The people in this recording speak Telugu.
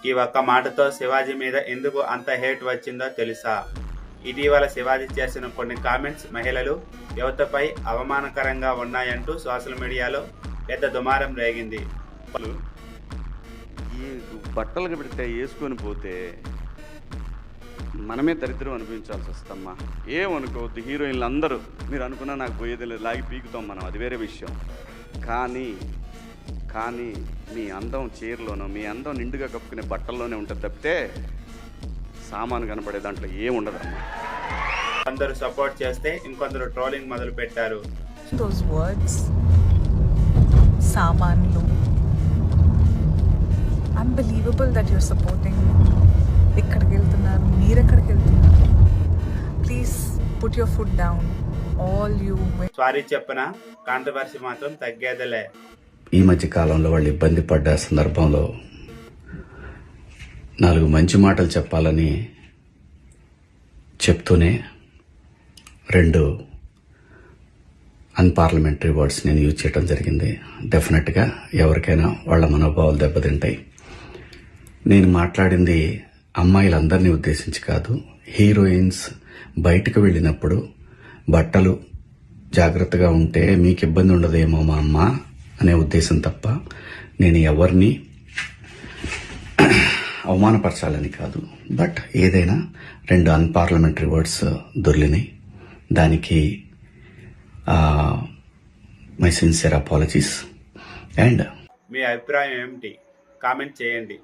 ఈ ఒక్క మాటతో శివాజీ మీద ఎందుకు అంత హేట్ వచ్చిందో తెలుసా? ఇటీవల శివాజీ చేసిన కొన్ని కామెంట్స్ మహిళలు, యువతపై అవమానకరంగా ఉన్నాయంటూ సోషల్ మీడియాలో పెద్ద దుమారం రేగింది. ఈ బట్టలు పెడితే వేసుకొని పోతే మనమే దరిద్రం అనిపించాల్సి వస్తమ్మా. ఏమనుకోవద్దు, హీరోయిన్లు అందరూ మీరు అనుకున్నా నాకు పోయేది లేదు, లాగి పీకుతాం మనం, అది వేరే విషయం. కానీ మీ అందం చీరలోనో, మీ అందం నిండుగా కప్పుకునే బట్టల్లోనే ఉంటుంది తప్పితే సామాను కనపడే దాంట్లో ఏముండదమ్మా. కొందరు సపోర్ట్ చేస్తే ఇంకొందరు ట్రోలింగ్ మొదలు పెట్టారు. సామాన్లు, unbelievable that you're supporting. ఎక్కడికి వెళ్తున్నారు, మీరెక్కడికి వెళ్తున్నారు? Please put your foot down. All you sorry చెప్పిన కాంట్రవర్సీ మాత్రం తగ్గేదలే. ఈ మధ్య కాలంలో వాళ్ళు ఇబ్బంది పడ్డ సందర్భంలో 4 మంచి మాటలు చెప్పాలని చెప్తూనే 2 అన్పార్లమెంటరీ వర్డ్స్ నేను యూజ్ చేయడం జరిగింది. డెఫినెట్గా ఎవరికైనా వాళ్ళ మనోభావాలు దెబ్బతింటాయి. నేను మాట్లాడింది అమ్మాయిలందరినీ ఉద్దేశించి కాదు. హీరోయిన్స్ బయటకు వెళ్ళినప్పుడు బట్టలు జాగ్రత్తగా ఉంటే మీకు ఇబ్బంది ఉండదేమో మా అమ్మ అనే ఉద్దేశం తప్ప నేను ఎవరిని అవమానపరచాలని కాదు. బట్ ఏదైనా 2 అన్పార్లమెంటరీ వర్డ్స్ దొర్లినాయి. దానికి మై సిన్సియర్ అపాలజీస్. అండ్ మీ అభిప్రాయం ఏమిటి? కామెంట్ చేయండి.